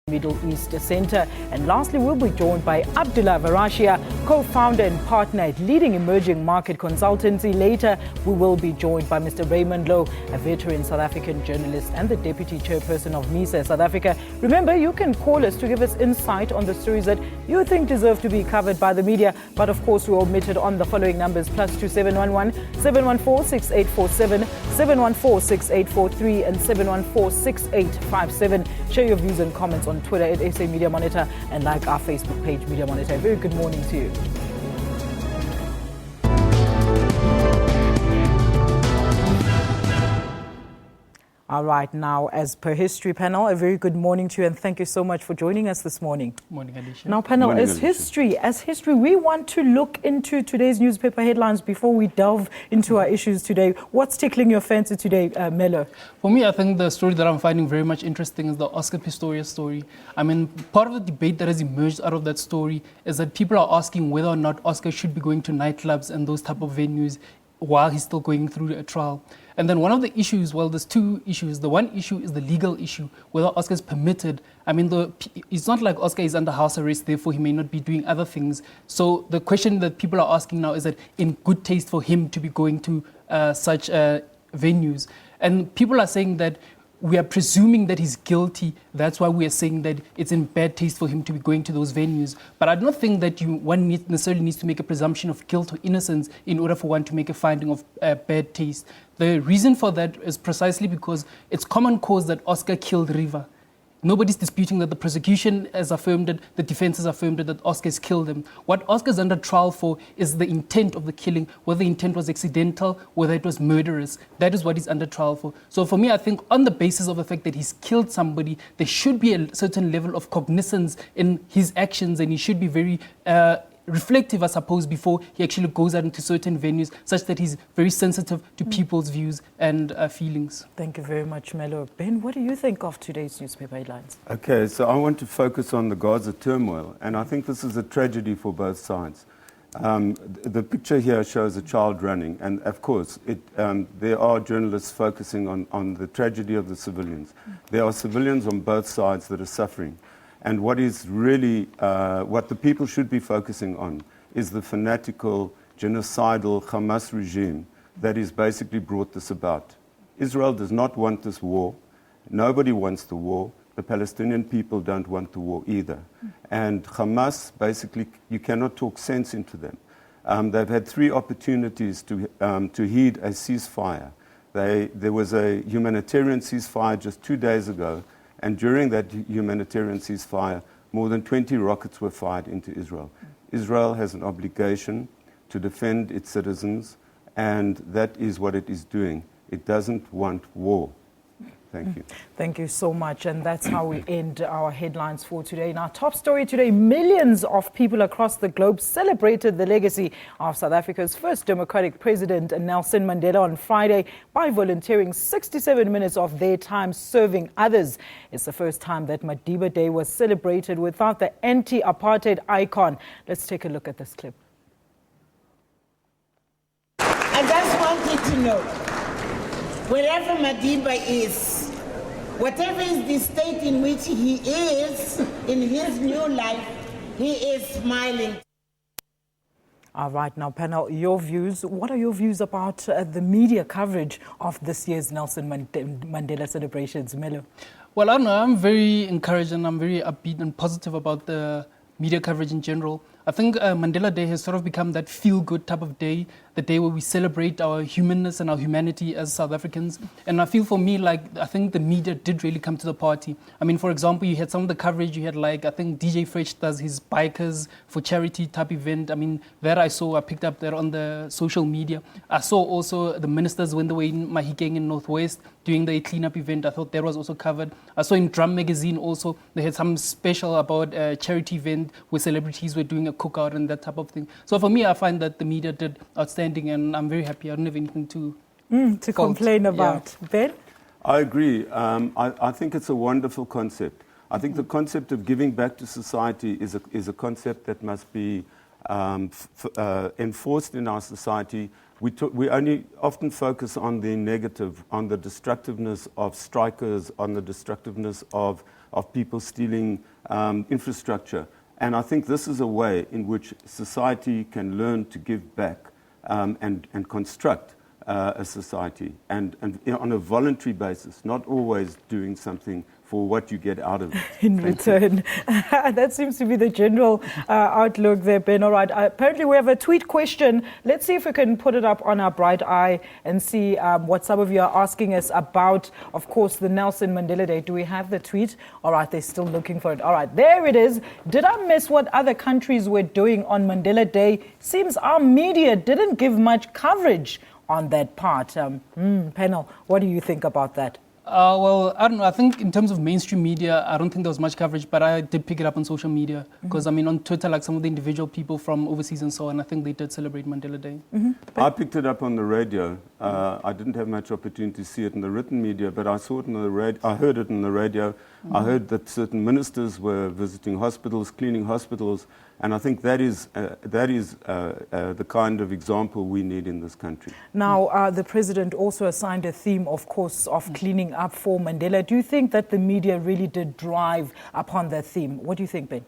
Middle East Center. And lastly, we'll be joined by Abdullah Verachia, co-founder and partner at leading emerging market consultancy. Later, we will be joined by Mr. Raymond Louw, a veteran South African journalist and the deputy chairperson of MISA, South Africa. Remember, you can call us to give us insight on the stories that you think deserve to be covered by the media. But of course, we are omitted on the following numbers: +2 711 714 6847, 714 6843, and 714 6857. Share your views and comments on Twitter at SA Media Monitor and like our Facebook page, Media Monitor. A very good morning to you. All right, now, as per History Panel, a very good morning to you and thank you so much for joining us this morning. Morning, Alicia. Now, panel, Morning, as history, we want to look into today's newspaper headlines before we delve into our issues today. What's tickling your fancy today, Melo? For me, I think the story that I'm finding very much interesting is the Oscar Pistorius story. I mean, part of the debate that has emerged out of that story is that people are asking whether or not Oscar should be going to nightclubs and those type of venues while he's still going through a trial. And then one of the issues, well, there's two issues. The one issue is the legal issue, whether Oscar is permitted. I mean, it's not like Oscar is under house arrest, therefore he may not be doing other things. So the question that people are asking now is that in good taste for him to be going to such venues. And people are saying that we are presuming that he's guilty. That's why we are saying that it's in bad taste for him to be going to those venues. But I don't think that one necessarily needs to make a presumption of guilt or innocence in order for one to make a finding of bad taste. The reason for that is precisely because it's common cause that Oscar killed Riva. Nobody's disputing that the prosecution has affirmed it, the defense has affirmed it, that Oscar has killed him. What Oscar's under trial for is the intent of the killing, whether the intent was accidental, whether it was murderous. That is what he's under trial for. So for me, I think on the basis of the fact that he's killed somebody, there should be a certain level of cognizance in his actions, and he should be very reflective, I suppose, before he actually goes out into certain venues, such that he's very sensitive to people's views and feelings. Thank you very much, Melo. Ben, what do you think of today's newspaper headlines? Okay, so I want to focus on the Gaza turmoil, and I think this is a tragedy for both sides. The picture here shows a child running, and of course, there are journalists focusing on the tragedy of the civilians. There are civilians on both sides that are suffering. And what is really, what the people should be focusing on is the fanatical, genocidal Hamas regime that has basically brought this about. Israel does not want this war. Nobody wants the war. The Palestinian people don't want the war either. And Hamas, basically, you cannot talk sense into them. They've had 3 opportunities to heed a ceasefire. There was a humanitarian ceasefire just 2 days ago. And during that humanitarian ceasefire, more than 20 rockets were fired into Israel. Israel has an obligation to defend its citizens, and that is what it is doing. It doesn't want war. Thank you. Thank you so much. And that's how we end our headlines for today. In our top story today, millions of people across the globe celebrated the legacy of South Africa's first democratic president, Nelson Mandela, on Friday by volunteering 67 minutes of their time serving others. It's the first time that Madiba Day was celebrated without the anti-apartheid icon. Let's take a look at this clip. I just wanted to know, wherever Madiba is, whatever is the state in which he is in his new life, he is smiling. All right, now, panel, your views. What are your views about the media coverage of this year's Nelson Mandela celebrations, Melo? Well, I don't know. I'm very encouraged and I'm very upbeat and positive about the media coverage in general. I think Mandela Day has sort of become that feel-good type of day, the day where we celebrate our humanness and our humanity as South Africans. And I feel for me, like, I think the media did really come to the party. I mean, for example, you had some of the coverage, you had like, I think DJ Fresh does his Bikers for Charity type event. I mean, that I picked up that on the social media. I saw also the ministers when they were in Mahikeng in Northwest doing the cleanup event. I thought that was also covered. I saw in Drum Magazine also, they had some special about a charity event where celebrities were doing a cookout and that type of thing. So for me, I find that the media did outstanding and I'm very happy. I don't have anything to complain about. Yeah. Ben? I agree. I think it's a wonderful concept. I think the concept of giving back to society is a concept that must be enforced in our society we only often focus on the negative, on the destructiveness of strikers, on the destructiveness of people stealing infrastructure. And I think this is a way in which society can learn to give back and construct a society, and on a voluntary basis, not always doing something for what you get out of it. In return. That seems to be the general outlook there, Ben. All right. Apparently, we have a tweet question. Let's see if we can put it up on our bright eye and see what some of you are asking us about, of course, the Nelson Mandela Day. Do we have the tweet? All right, they're still looking for it. All right, there it is. Did I miss what other countries were doing on Mandela Day? Seems our media didn't give much coverage on that part. Panel, what do you think about that? Well, I don't know. I think in terms of mainstream media, I don't think there was much coverage, but I did pick it up on social media. Because, I mean, on Twitter, like some of the individual people from overseas and so on, I think they did celebrate Mandela Day. I picked it up on the radio. I didn't have much opportunity to see it in the written media, but I saw it in the radio. I heard it in the radio. I heard that certain ministers were visiting hospitals, cleaning hospitals, and I think that is the kind of example we need in this country. Now, the president also assigned a theme, of course, of cleaning up for Mandela. Do you think that the media really did drive upon that theme? What do you think, Ben?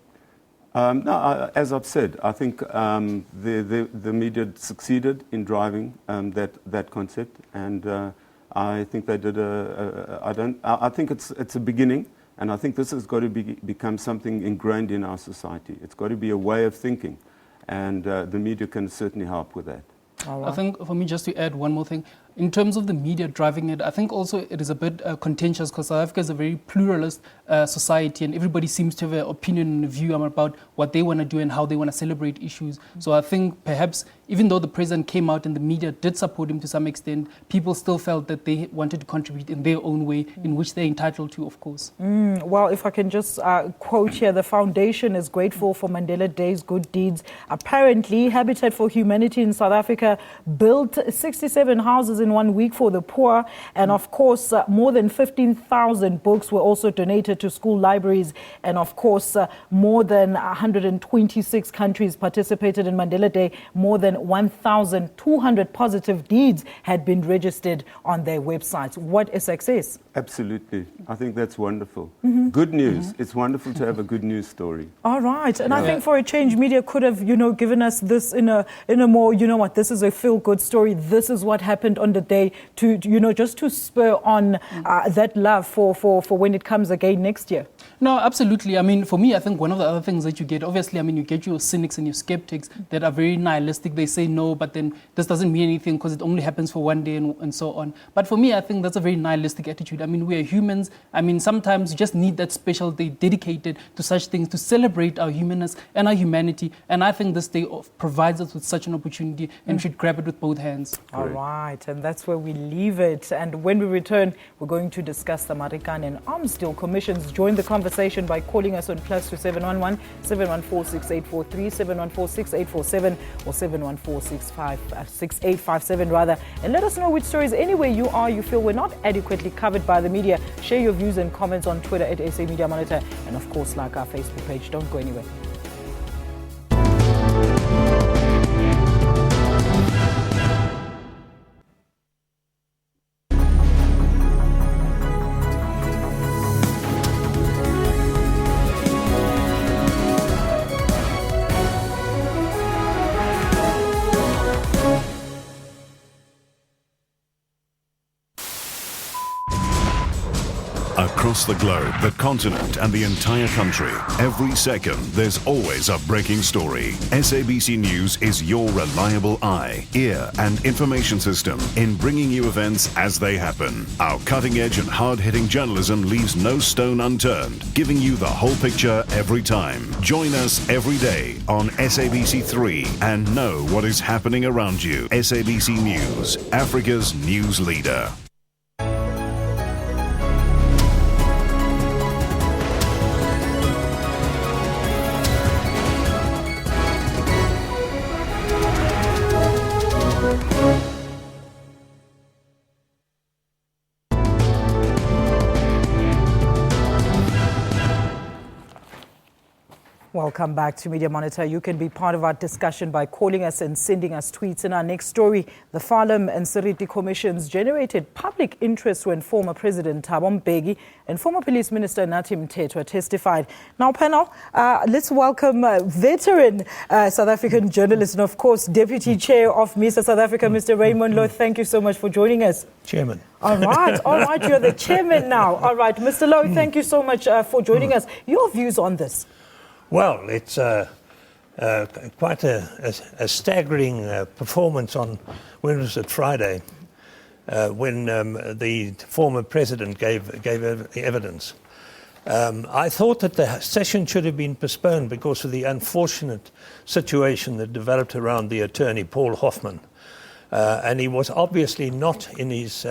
No, as I've said, I think the media succeeded in driving that concept, and I think they did I think it's a beginning. And I think this has got to become something ingrained in our society. It's got to be a way of thinking, and the media can certainly help with that. I think for me, just to add one more thing, in terms of the media driving it, I think also it is a bit contentious because South Africa is a very pluralist society, and everybody seems to have an opinion and a view about what they want to do and how they want to celebrate issues. So I think perhaps even though the president came out and the media did support him to some extent, people still felt that they wanted to contribute in their own way, in which they're entitled to, of course. Well, if I can just quote here, the foundation is grateful for Mandela Day's good deeds. Apparently, Habitat for Humanity in South Africa built 67 houses in 1 week for the poor. And of course, more than 15,000 books were also donated to school libraries. And of course, more than 126 countries participated in Mandela Day. More than 1,200 positive deeds had been registered on their websites. What a success. Absolutely. I think that's wonderful. Good news. It's wonderful to have a good news story. All right. And I think for a change, media could have, given us this in a more, this is a feel-good story. This is what happened on the day to, just to spur on that love for when it comes again next year. No, absolutely. I mean, for me, I think one of the other things that you get, obviously, I mean, you get your cynics and your skeptics that are very nihilistic. They say no, but then this doesn't mean anything because it only happens for one day and so on. But for me, I think that's a very nihilistic attitude. I mean, we are humans. I mean, sometimes you just need that special day dedicated to such things to celebrate our humanness and our humanity. And I think this day provides us with such an opportunity and we should grab it with both hands. All right. And that's where we leave it. And when we return, we're going to discuss the Marikana and Arms Deal Commissions. Join the conversation by calling us on +2711 714 6843, 714 6847, or 714 6857 rather. And let us know which stories anywhere you are you feel were not adequately covered by the media. Share your views and comments on Twitter at SA Media Monitor, and of course like our Facebook page. Don't go anywhere. Across the globe, the continent and the entire country, every second there's always a breaking story. SABC News is your reliable eye, ear and information system in bringing you events as they happen. Our cutting-edge and hard-hitting journalism leaves no stone unturned, giving you the whole picture every time. Join us every day on SABC3 and know what is happening around you. SABC News, Africa's news leader. Welcome back to Media Monitor. You can be part of our discussion by calling us and sending us tweets. In our next story, the Farlam and Seriti commissions generated public interest when former President Thabo Mbeki and former Police Minister Nathi Mthethwa testified. Now, panel, let's welcome veteran South African journalist and, of course, Deputy Chair of MISA South Africa, Mr. Raymond Louw. Thank you so much for joining us. Chairman. All right, you're the chairman now. All right, Mr. Louw, thank you so much for joining us. Your views on this? Well, it's quite a staggering performance on, when was it, Friday, when the former president gave evidence. I thought that the session should have been postponed because of the unfortunate situation that developed around the attorney, Paul Hoffman. And he was obviously not in his...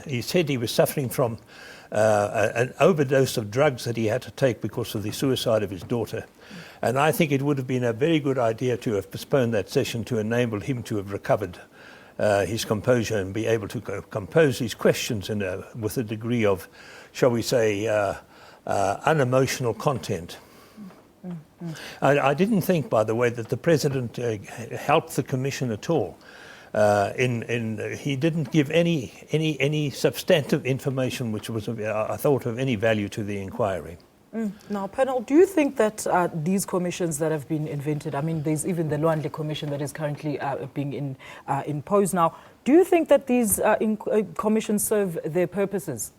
he said he was suffering from an overdose of drugs that he had to take because of the suicide of his daughter. And I think it would have been a very good idea to have postponed that session to enable him to have recovered his composure and be able to compose his questions with a degree of, shall we say, unemotional content. I didn't think, by the way, that the President helped the Commission at all. He didn't give any substantive information which was, I thought, of any value to the inquiry. Now, panel, do you think that these commissions that have been invented, I mean, there's even the Lwandle Commission that is currently being imposed now, do you think that these commissions serve their purposes?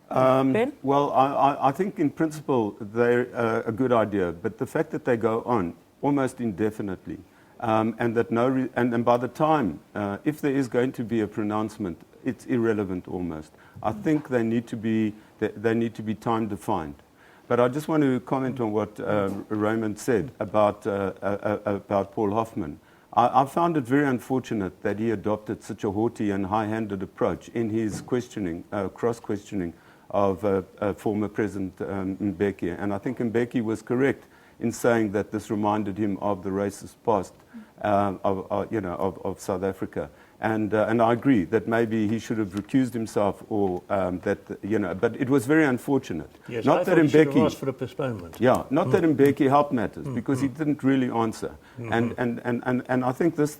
Ben? Well, I think in principle they're a good idea, but the fact that they go on almost indefinitely, and that and by the time, if there is going to be a pronouncement, it's irrelevant almost. I think they need to be time defined. But I just want to comment on what Raymond said about Paul Hoffman. I found it very unfortunate that he adopted such a haughty and high-handed approach in his questioning, cross-questioning of former President Mbeki. And I think Mbeki was correct in saying that this reminded him of the racist past of South Africa. And I agree that maybe he should have recused himself, or but it was very unfortunate. Yes, not I that thought he should have Mbeki asked for a postponement. Yeah, not that Mbeki helped matters, because he didn't really answer. And I think this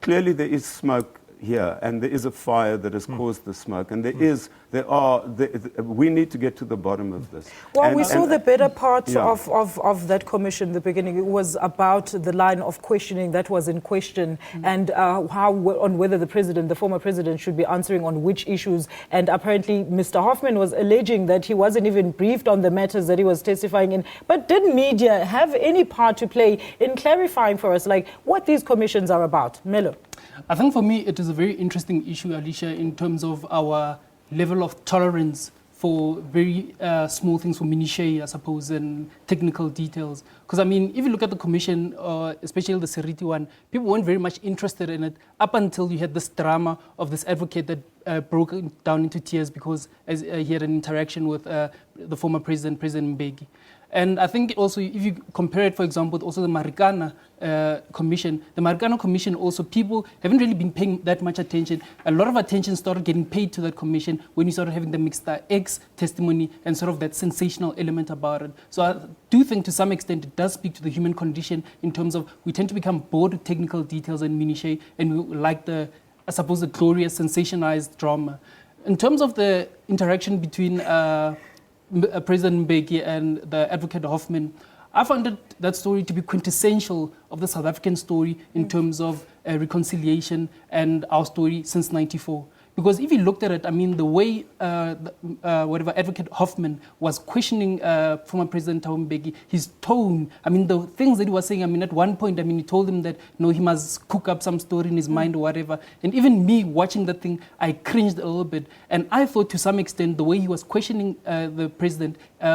clearly there is smoke here, and there is a fire that has caused the smoke, and we need to get to the bottom of this. Well, we saw the better part of that commission in the beginning. It was about the line of questioning that was in question, and on whether the former president should be answering on which issues. And apparently Mr. Hoffman was alleging that he wasn't even briefed on the matters that he was testifying in. But did media have any part to play in clarifying for us, like, what these commissions are about? Melo? I think for me it is a very interesting issue, Alicia, in terms of our level of tolerance for very small things, for minutiae, I suppose, and technical details. Because, I mean, if you look at the commission, especially the Seriti one, people weren't very much interested in it up until you had this drama of this advocate that broke down into tears because he had an interaction with the former President Mbeki. And I think also, if you compare it, for example, also the Marikana Commission, the Marikana Commission also, people haven't really been paying that much attention. A lot of attention started getting paid to that commission when you started having the Mr. X testimony and sort of that sensational element about it. So I do think to some extent it does speak to the human condition in terms of we tend to become bored with technical details and minutiae, and we like the glorious, sensationalized drama. In terms of the interaction between President Mbeki and the advocate Hoffman, I found that story to be quintessential of the South African story in terms of reconciliation and our story since '94. Because if you looked at it, I mean, the way Advocate Hoffman was questioning former President Thabo Mbeki, his tone, I mean, the things that he was saying, I mean, at one point, I mean, he told him that, no, he must cook up some story in his mind or whatever. And even me watching that thing, I cringed a little bit. And I thought to some extent, the way he was questioning the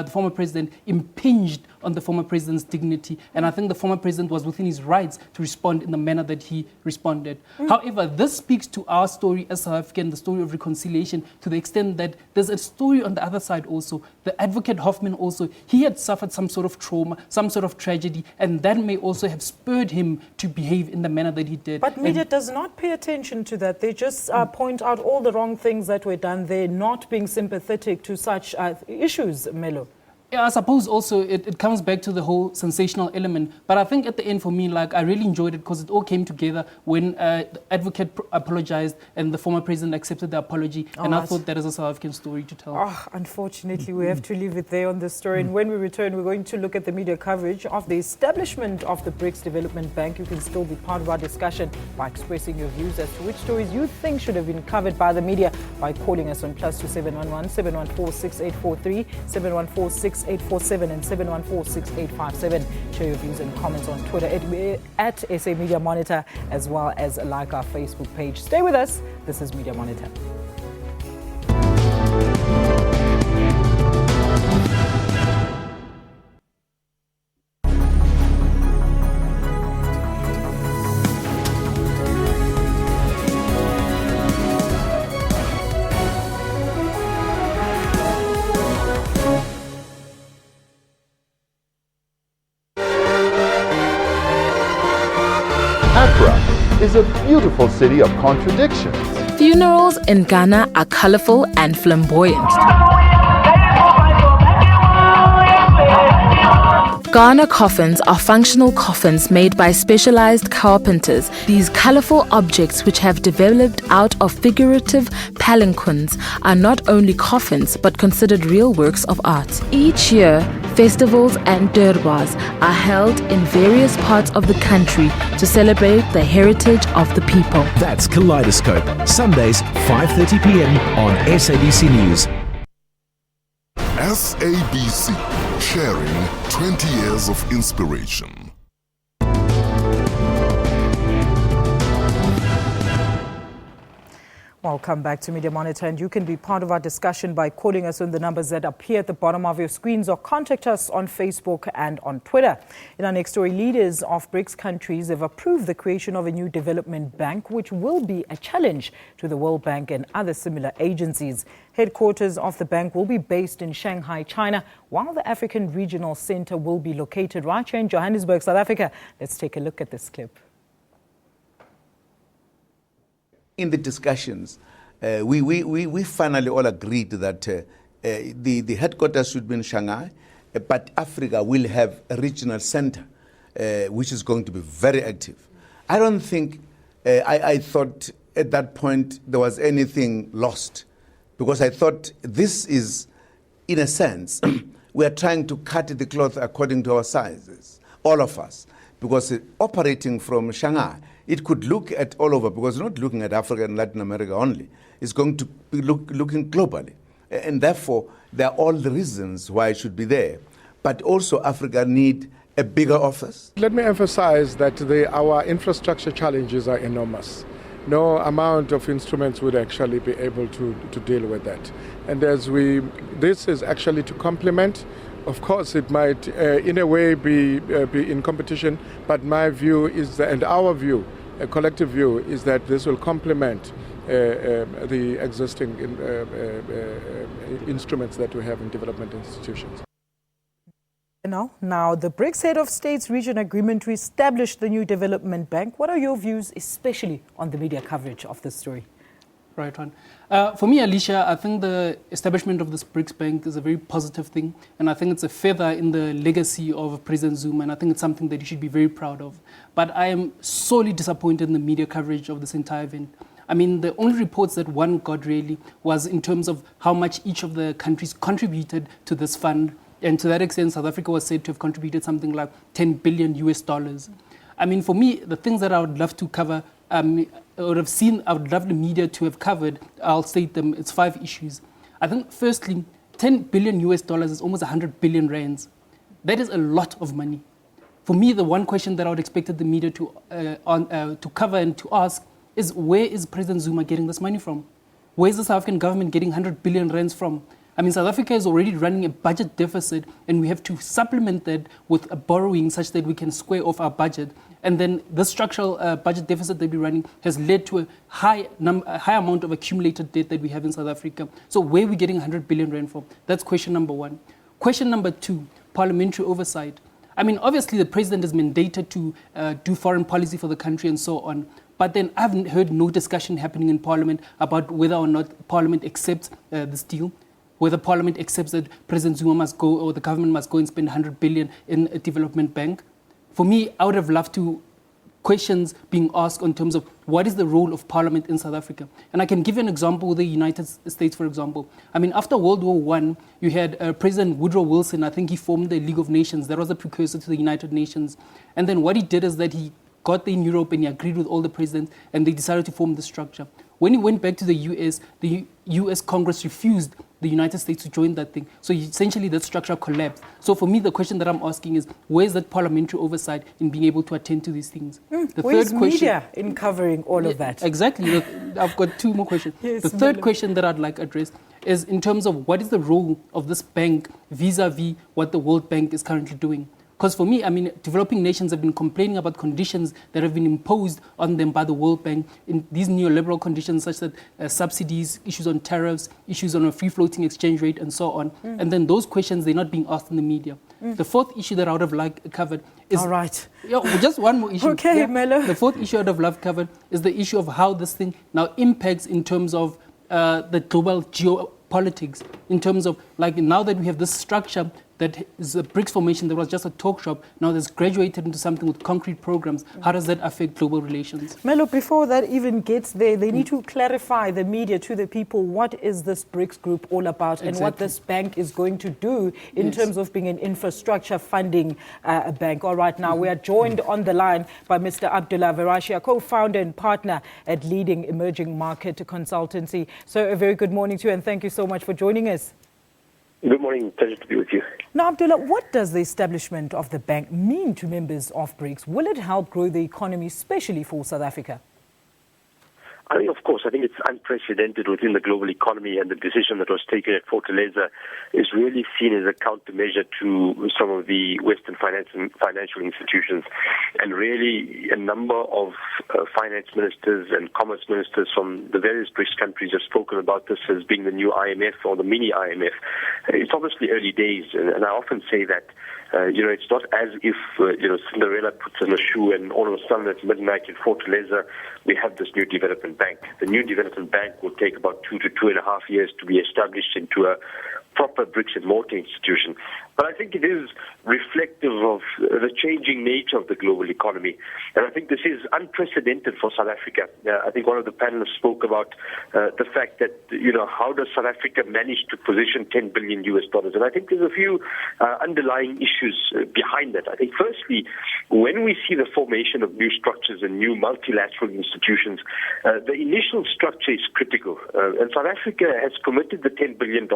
former president, impinged on the former president's dignity. And I think the former president was within his rights to respond in the manner that he responded. However, this speaks to our story as South African, the story of reconciliation, to the extent that there's a story on the other side also. The advocate Hoffman also, he had suffered some sort of trauma, some sort of tragedy, and that may also have spurred him to behave in the manner that he did. But media does not pay attention to that. They just point out all the wrong things that were done. They're not being sympathetic to such issues, Melo. Yeah, I suppose also it comes back to the whole sensational element. But I think at the end for me, like, I really enjoyed it because it all came together when the advocate apologized and the former president accepted the apology. And I thought that is a South African story to tell. Unfortunately, we have to leave it there on this story. And when we return, we're going to look at the media coverage of the establishment of the BRICS Development Bank. You can still be part of our discussion by expressing your views as to which stories you think should have been covered by the media by calling us on +2711 714 6843, 714 6847 and 714 6857. Share your views and comments on Twitter at SA Media Monitor, as well as like our Facebook page. Stay with us. This is Media Monitor. Is a beautiful city of contradictions. Funerals in Ghana are colorful and flamboyant. Ghana coffins are functional coffins made by specialized carpenters. These colorful objects, which have developed out of figurative palanquins, are not only coffins but considered real works of art. Each year, festivals and durbars are held in various parts of the country to celebrate the heritage of the people. That's Kaleidoscope, Sundays 5:30 p.m. on SABC News. SABC, sharing 20 years of inspiration. Welcome back to Media Monitor, and you can be part of our discussion by calling us on the numbers that appear at the bottom of your screens or contact us on Facebook and on Twitter. In our next story, leaders of BRICS countries have approved the creation of a new development bank, which will be a challenge to the World Bank and other similar agencies. Headquarters of the bank will be based in Shanghai, China, while the African Regional Center will be located right here in Johannesburg, South Africa. Let's take a look at this clip. In the discussions, we finally all agreed that the headquarters should be in Shanghai, but Africa will have a regional center, which is going to be very active. I don't think, I thought at that point there was anything lost, because I thought this is, in a sense, we are trying to cut the cloth according to our sizes, all of us, because operating from Shanghai, it could look at all over, because it's not looking at Africa and Latin America only. It's going to be looking globally. And therefore, there are all the reasons why it should be there. But also, Africa need a bigger office. Let me emphasize that our infrastructure challenges are enormous. No amount of instruments would actually be able to deal with that. And this is actually to complement. Of course, it might, in a way, be in competition, but my view is, and our view, a collective view, is that this will complement the existing instruments that we have in development institutions. Now, the BRICS Head of States reached an agreement to establish the new development bank. What are your views, especially on the media coverage of this story? Right on. For me, Alicia, I think the establishment of this BRICS Bank is a very positive thing, and I think it's a feather in the legacy of President Zuma, and I think it's something that you should be very proud of. But I am sorely disappointed in the media coverage of this entire event. I mean, the only reports that one got really was in terms of how much each of the countries contributed to this fund, and to that extent, South Africa was said to have contributed something like $10 billion US. I mean, for me, the things that I would love to cover, I would love the media to have covered, I'll state them, it's 5 issues. I think, firstly, $10 billion US is almost 100 billion rands. That is a lot of money. For me, the one question that I would expect the media to cover and to ask is, where is President Zuma getting this money from? Where is the South African government getting 100 billion rands from? I mean, South Africa is already running a budget deficit, and we have to supplement that with a borrowing such that we can square off our budget. And then the structural budget deficit that we're running has led to a high amount of accumulated debt that we have in South Africa. So where are we getting 100 billion rand from? That's question number 1. Question number 2, parliamentary oversight. I mean, obviously the president is mandated to do foreign policy for the country and so on. But then I haven't heard no discussion happening in Parliament about whether or not Parliament accepts this deal. whether Parliament accepts that President Zuma must go or the government must go and spend 100 billion in a development bank. For me, I would have loved to questions being asked in terms of what is the role of Parliament in South Africa. And I can give you an example with the United States, for example. I mean, after World War I, you had President Woodrow Wilson. I think he formed the League of Nations. That was the precursor to the United Nations. And then what he did is that he got there in Europe and he agreed with all the presidents and they decided to form the structure. When he went back to the US Congress refused the United States to join that thing. So essentially that structure collapsed. So for me, the question that I'm asking is, where's that parliamentary oversight in being able to attend to these things? Where's media in covering all of that? Exactly. Look, I've got two more questions. Yes, the third question that I'd like addressed is in terms of what is the role of this bank vis-a-vis what the World Bank is currently doing? Because for me, I mean, developing nations have been complaining about conditions that have been imposed on them by the World Bank in these neoliberal conditions, such as subsidies, issues on tariffs, issues on a free-floating exchange rate, and so on. And then those questions, they're not being asked in the media. The fourth issue that I would have liked covered is... All right. Just one more issue. Okay, Melo. The fourth issue I'd have loved covered is the issue of how this thing now impacts in terms of the global geopolitics, in terms of, like, now that we have this structure that is a BRICS formation that was just a talk shop, now that's graduated into something with concrete programs. How does that affect global relations? Melo, before that even gets there, they need to clarify the media to the people what is this BRICS group all about and what this bank is going to do in terms of being an infrastructure funding bank. All right, now we are joined on the line by Mr. Abdullah Verachia, co-founder and partner at leading emerging market consultancy. So a very good morning to you and thank you so much for joining us. Good morning. Pleasure to be with you. Now, Abdullah, what does the establishment of the bank mean to members of BRICS? Will it help grow the economy, especially for South Africa? I think, of course, it's unprecedented within the global economy, and the decision that was taken at Thoughtleader is really seen as a countermeasure to some of the Western financial institutions. And really, a number of finance ministers and commerce ministers from the various BRICS countries have spoken about this as being the new IMF or the mini IMF. It's obviously early days, and I often say that it's not as if, Cinderella puts on a shoe and all of a sudden at midnight in Fortaleza, we have this new development bank. The new development bank will take about 2 to 2.5 years to be established into a proper bricks and mortar institution. But I think it is reflective of the changing nature of the global economy. And I think this is unprecedented for South Africa. I think one of the panelists spoke about the fact that, how does South Africa manage to position $10 billion? And I think there's a few underlying issues behind that. I think firstly, when we see the formation of new structures and new multilateral institutions, the initial structure is critical. And South Africa has committed the $10 billion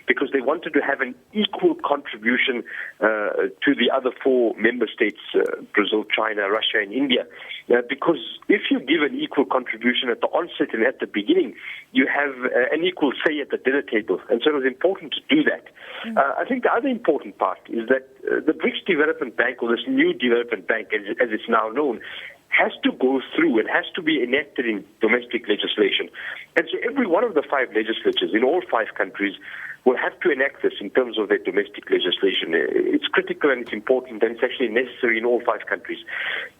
because they wanted to have an equal contribution to the other 4 member states, Brazil, China, Russia, and India. Because if you give an equal contribution at the onset and at the beginning, you have an equal say at the dinner table. And so it was important to do that. I think the other important part is that the BRICS Development Bank, or this new development bank as it's now known, has to go through and has to be enacted in domestic legislation. And so every one of the 5 legislatures in all 5 countries will have to enact this in terms of their domestic legislation. It's critical and it's important, and it's actually necessary in all 5 countries.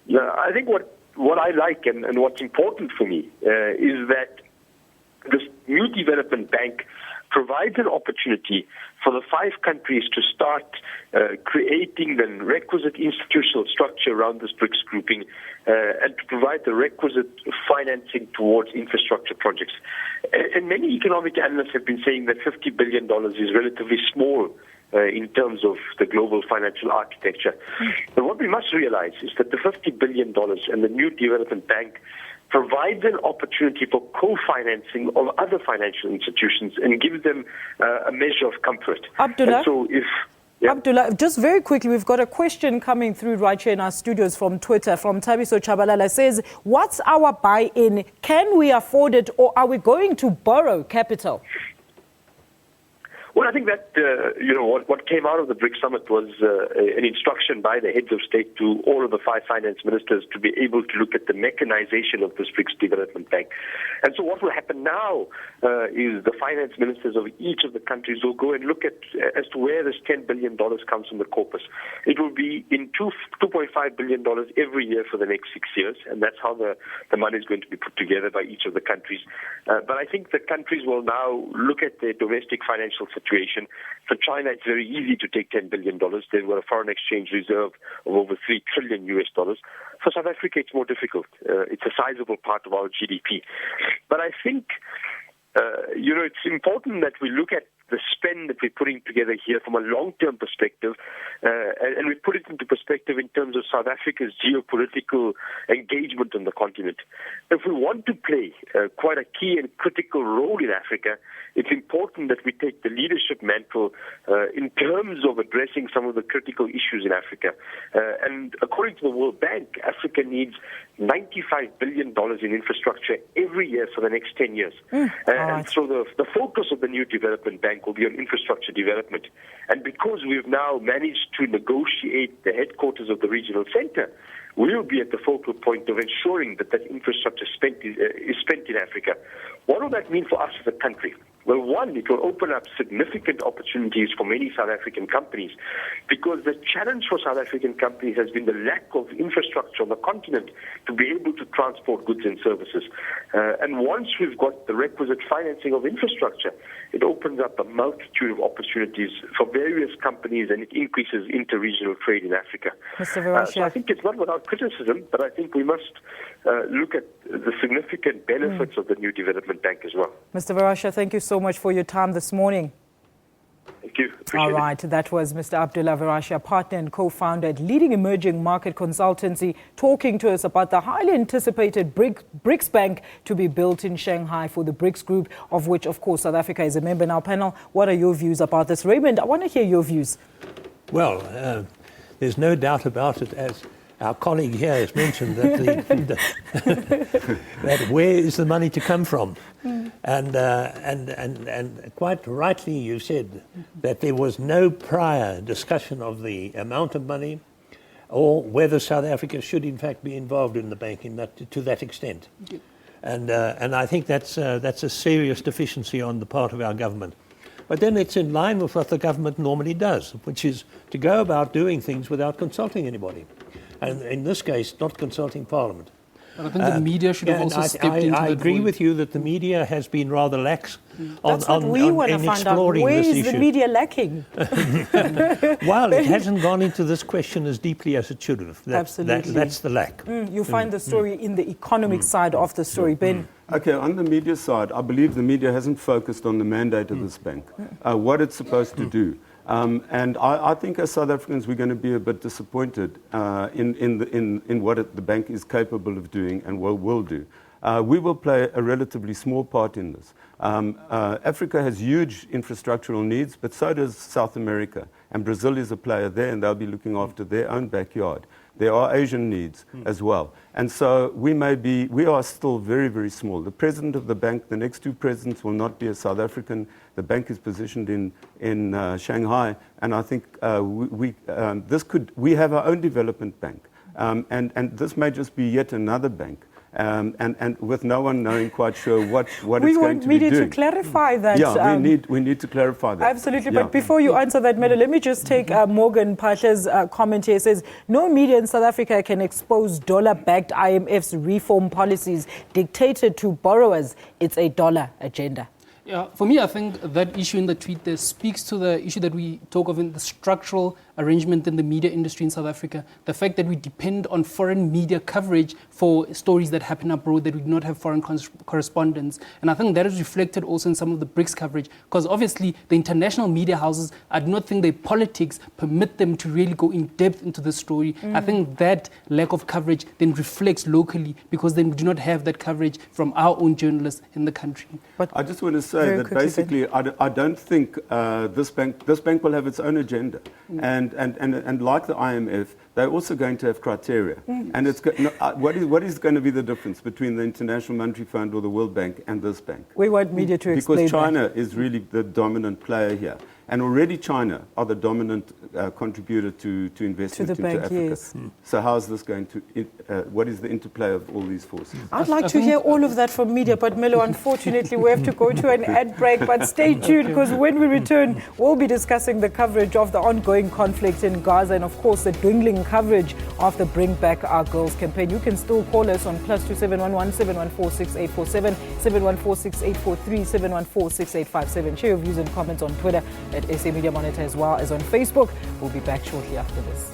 I think what I like and what's important for me is that this new development bank provides an opportunity for the 5 countries to start creating the requisite institutional structure around this BRICS grouping and to provide the requisite financing towards infrastructure projects. And many economic analysts have been saying that $50 billion is relatively small in terms of the global financial architecture. But what we must realize is that the $50 billion and the new development bank provides an opportunity for co-financing of other financial institutions and gives them a measure of comfort. Abdullah? So Abdullah, just very quickly, we've got a question coming through right here in our studios from Twitter, from Tabiso Chabalala. Says, what's our buy-in? Can we afford it, or are we going to borrow capital? Well, I think that, what came out of the BRICS summit was an instruction by the heads of state to all of the 5 finance ministers to be able to look at the mechanization of this BRICS Development Bank. And so what will happen now is the finance ministers of each of the countries will go and look at as to where this $10 billion comes from the corpus. It will be in $2.5 billion every year for the next 6 years, and that's how the money is going to be put together by each of the countries. But I think the countries will now look at their domestic financial situation. For China, it's very easy to take $10 billion. They've got a foreign exchange reserve of over $3 trillion. For South Africa, it's more difficult. It's a sizable part of our GDP. But I think, it's important that we look at the spend that we're putting together here from a long-term perspective, and we put it into perspective in terms of South Africa's geopolitical engagement on the continent. If we want to play quite a key and critical role in Africa, it's important that we take the leadership mantle in terms of addressing some of the critical issues in Africa. And according to the World Bank, Africa needs $95 billion in infrastructure every year for the next 10 years. And so the focus of the new development bank will be on infrastructure development. And because we've now managed to negotiate the headquarters of the regional center, we'll be at the focal point of ensuring that infrastructure is spent in Africa. What will that mean for us as a country? Well, one, it will open up significant opportunities for many South African companies, because the challenge for South African companies has been the lack of infrastructure on the continent to be able to transport goods and services. And once we've got the requisite financing of infrastructure, it opens up a multitude of opportunities for various companies, and it increases inter-regional trade in Africa. Mr. Verachia. So I think it's not without criticism, but I think we must look at the significant benefits of the new development bank as well. Mr. Verachia, thank you so much for your time this morning. Thank you. All right, that was Mr. Abdullah Verachia, partner and co-founder at leading emerging market consultancy, talking to us about the highly anticipated BRICS Bank to be built in Shanghai for the BRICS group, of which, of course, South Africa is a member. Now, panel, what are your views about this? Raymond, I want to hear your views. Well, there's no doubt about it, as our colleague here has mentioned, that that where is the money to come from? And quite rightly you said that there was no prior discussion of the amount of money or whether South Africa should in fact be involved in the bank to that extent. And I think that's a serious deficiency on the part of our government. But then it's in line with what the government normally does, which is to go about doing things without consulting anybody. And in this case, not consulting Parliament. But I think the media should have also stepped into that. I agree with you that the media has been rather lax That's what we want to find out. Where is the media lacking? Well, it hasn't gone into this question as deeply as it should have. Absolutely. That's the lack. You find the story in the economic side of the story. Ben? Okay, on the media side, I believe the media hasn't focused on the mandate of this bank, what it's supposed to do. And I think as South Africans, we're going to be a bit disappointed in what the bank is capable of doing and will do. We will play a relatively small part in this. Africa has huge infrastructural needs, but so does South America. And Brazil is a player there, and they'll be looking after their own backyard. There are Asian needs as well. And so we are still very, very small. The president of the bank, the next two presidents will not be a South African. The bank is positioned in Shanghai. And I think we have our own development bank. And this may just be yet another bank. And with no one knowing quite sure what it's going to be doing. We want media to clarify that. Yeah, we need to clarify that. Absolutely. But before you answer that, Melo, let me just take Morgan Pasha's comment here. It says, no media in South Africa can expose dollar-backed IMF's reform policies dictated to borrowers. It's a dollar agenda. Yeah, for me, I think that issue in the tweet there speaks to the issue that we talk of in the structural arrangement in the media industry in South Africa. The fact that we depend on foreign media coverage for stories that happen abroad, that we do not have foreign correspondents. And I think that is reflected also in some of the BRICS coverage, because obviously the international media houses, I do not think their politics permit them to really go in depth into the story. I think that lack of coverage then reflects locally, because then we do not have that coverage from our own journalists in the country. But I just want to say that basically I don't think this bank will have its own agenda. And And like the IMF, they're also going to have criteria. And it's what is going to be the difference between the International Monetary Fund or the World Bank and this bank? We want media to explain because China is really the dominant player here. And already China are the dominant contributor to investment into bank, Africa. yes. So how is this going to, what is the interplay of all these forces? I'd like to hear all of that from media, but Melo, unfortunately, we have to go to an ad break. But stay tuned, because when we return, we'll be discussing the coverage of the ongoing conflict in Gaza and, of course, the dwindling coverage of the Bring Back Our Girls campaign. You can still call us on +2711 714 6847, 714 6843, 714 6857. Share your views and comments on Twitter at SA Media Monitor as well as on Facebook. We'll be back shortly after this.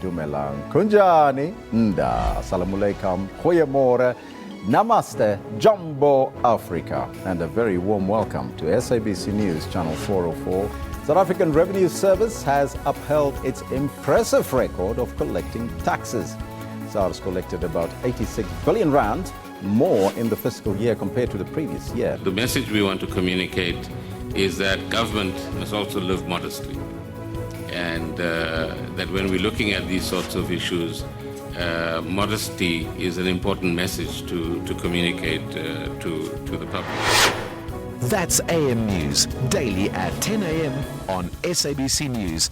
Dumelang Kunjani Nda Assalamualaikum Goeiemorgen Namaste Jumbo Africa, and a very warm welcome to SABC News Channel 404. South African Revenue Service has upheld its impressive record of collecting taxes. SARS collected about 86 billion rand more in the fiscal year compared to the previous year. The message we want to communicate is that government must also live modestly, and that when we're looking at these sorts of issues, modesty is an important message to communicate to the public. That's AM News, daily at 10 a.m. on SABC News.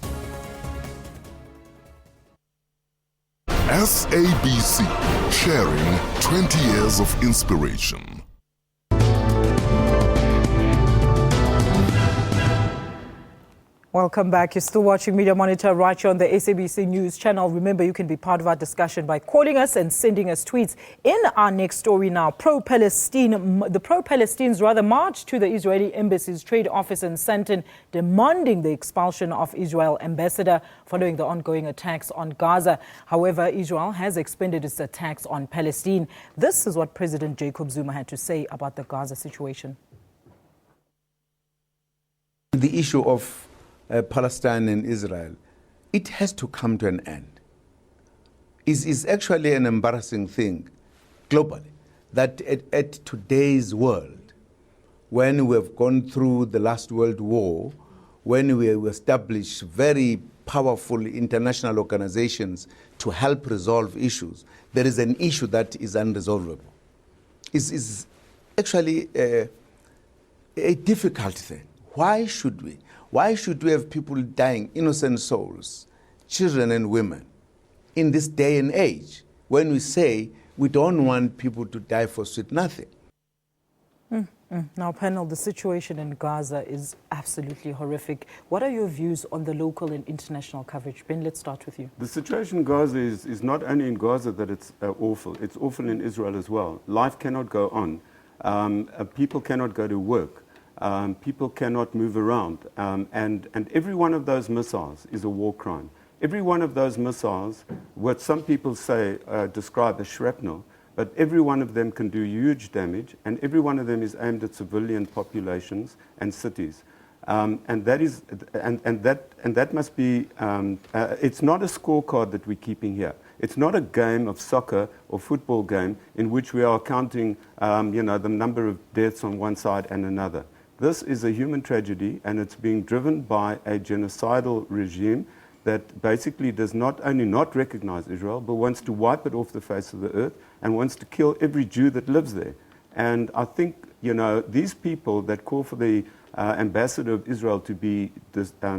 SABC, sharing 20 years of inspiration. Welcome back. You're still watching Media Monitor right here on the SABC News channel. Remember, you can be part of our discussion by calling us and sending us tweets. In our next story now, the pro-Palestinians marched to the Israeli embassy's trade office in Sandton, demanding the expulsion of Israel ambassador following the ongoing attacks on Gaza. However, Israel has expanded its attacks on Palestine. This is what President Jacob Zuma had to say about the Gaza situation. The issue of Palestine and Israel, it has to come to an end. It's actually an embarrassing thing globally that at today's world, when we have gone through the last World War, when we have established very powerful international organizations to help resolve issues, there is an issue that is unresolvable. It's actually a difficult thing. Why should we? Why should we have people dying, innocent souls, children and women, in this day and age, when we say we don't want people to die for sweet nothing? Now, panel, the situation in Gaza is absolutely horrific. What are your views on the local and international coverage? Ben, let's start with you. The situation in Gaza is not only in Gaza that it's awful. It's awful in Israel as well. Life cannot go on. People cannot go to work. People cannot move around. And every one of those missiles is a war crime. Every one of those missiles, what some people say, describe as shrapnel, but every one of them can do huge damage, and every one of them is aimed at civilian populations and cities. And that must be, it's not a scorecard that we're keeping here. It's not a game of soccer or football game in which we are counting, the number of deaths on one side and another. This is a human tragedy, and it's being driven by a genocidal regime that basically does not only not recognize Israel, but wants to wipe it off the face of the earth and wants to kill every Jew that lives there. And I think, these people that call for the ambassador of Israel to be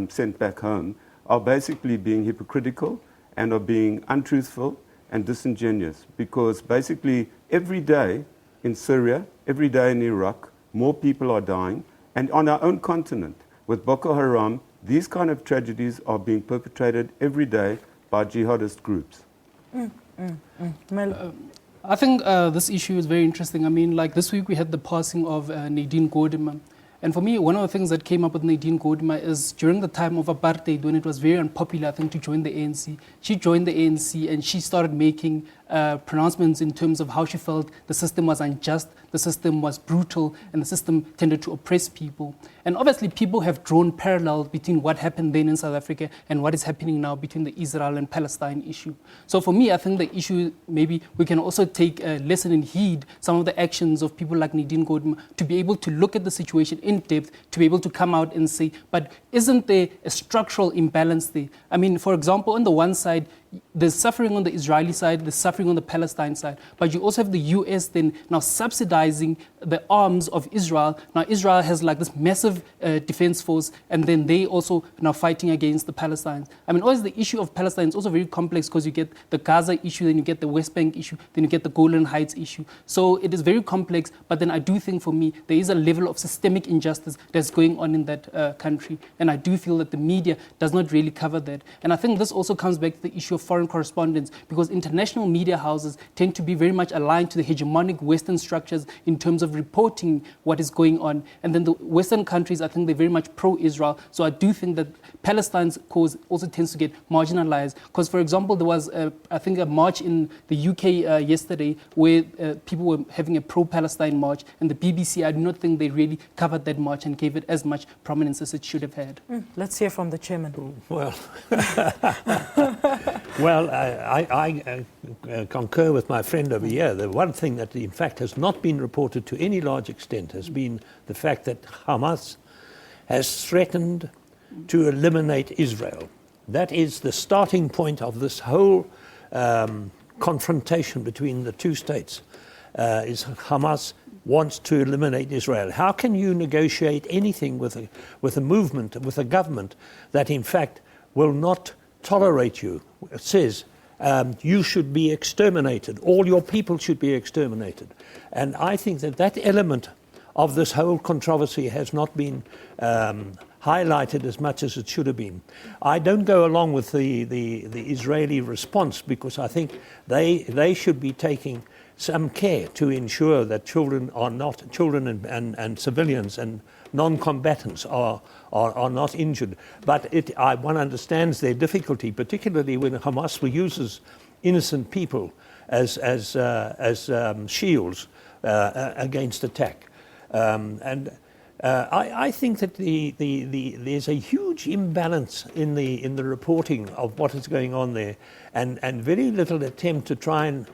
sent back home are basically being hypocritical and are being untruthful and disingenuous, because basically every day in Syria, every day in Iraq, more people are dying. And on our own continent, with Boko Haram, these kind of tragedies are being perpetrated every day by jihadist groups. Melo. I think this issue is very interesting. I mean, like this week we had the passing of Nadine Gordimer. And for me, one of the things that came up with Nadine Gordimer is during the time of apartheid, when it was very unpopular, I think, to join the ANC. She joined the ANC and she started making pronouncements in terms of how she felt the system was unjust, the system was brutal, and the system tended to oppress people. And obviously people have drawn parallels between what happened then in South Africa and what is happening now between the Israel and Palestine issue. So for me, I think the issue, maybe we can also take a lesson and heed some of the actions of people like Nadine Gordimer to be able to look at the situation in depth, to be able to come out and say, but isn't there a structural imbalance there? I mean, for example, on the one side, there's suffering on the Israeli side, there's suffering on the Palestine side, but you also have the US then now subsidizing the arms of Israel. Now Israel has like this massive defense force, and then they also now fighting against the Palestinians. I mean, always the issue of Palestine is also very complex because you get the Gaza issue, then you get the West Bank issue, then you get the Golan Heights issue. So it is very complex, but then I do think for me, there is a level of systemic injustice that's going on in that country. And I do feel that the media does not really cover that. And I think this also comes back to the issue of foreign correspondence, because international media houses tend to be very much aligned to the hegemonic Western structures in terms of reporting what is going on. And then the Western countries, I think they're very much pro-Israel. So I do think that Palestine's cause also tends to get marginalized. Because, for example, there was, I think, a march in the UK yesterday where people were having a pro-Palestine march, and the BBC, I do not think they really covered that march and gave it as much prominence as it should have had. Let's hear from the chairman. Well, well, I concur with my friend over here. The one thing that, in fact, has not been reported to any large extent has been the fact that Hamas has threatened to eliminate Israel. That is the starting point of this whole confrontation between the two states, is Hamas wants to eliminate Israel. How can you negotiate anything with a movement, with a government that in fact will not tolerate you? It says you should be exterminated, all your people should be exterminated. And I think that that element of this whole controversy has not been highlighted as much as it should have been. I don't go along with the Israeli response, because I think they should be taking some care to ensure that children and civilians and non-combatants are not injured. But one understands their difficulty, particularly when Hamas uses innocent people as shields against attack. I think that there's a huge imbalance in the reporting of what is going on there, and very little attempt to try and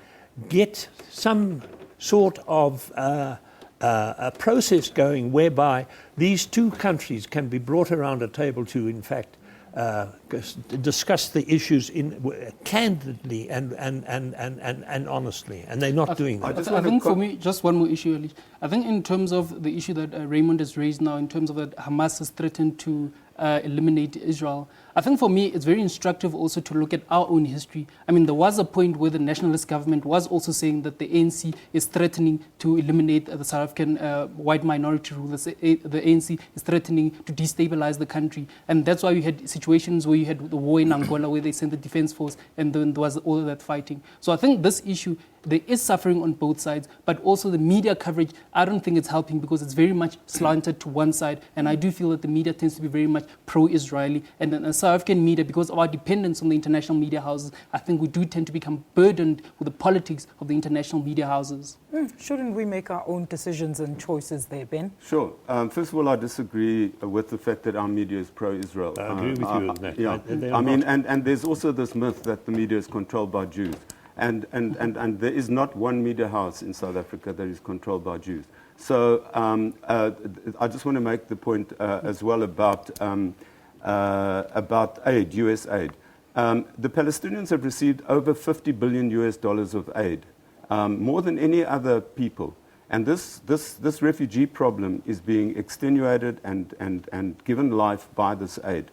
get some sort of a process going whereby these two countries can be brought around a table to, in fact, discuss the issues candidly and honestly, and they're not doing that. I think for me, just one more issue, Ali. I think in terms of the issue that Raymond has raised now, in terms of that Hamas has threatened to eliminate Israel, I think for me it's very instructive also to look at our own history. I mean, there was a point where the nationalist government was also saying that the ANC is threatening to eliminate the South African white minority rule. The ANC is threatening to destabilize the country. And that's why we had situations where you had the war in Angola where they sent the defense force, and then there was all of that fighting. So I think this issue, there is suffering on both sides, but also the media coverage, I don't think it's helping, because it's very much slanted to one side. And I do feel that the media tends to be very much pro-Israeli. And then South African media, because of our dependence on the international media houses, I think we do tend to become burdened with the politics of the international media houses. Shouldn't we make our own decisions and choices there, Ben? Sure. First of all, I disagree with the fact that our media is pro-Israel. I agree with you on that. Yeah. I mean, and there's also this myth that the media is controlled by Jews. And there is not one media house in South Africa that is controlled by Jews. So I just want to make the point as well about aid, U.S. aid. The Palestinians have received over $50 billion of aid, more than any other people. And this refugee problem is being extenuated and given life by this aid.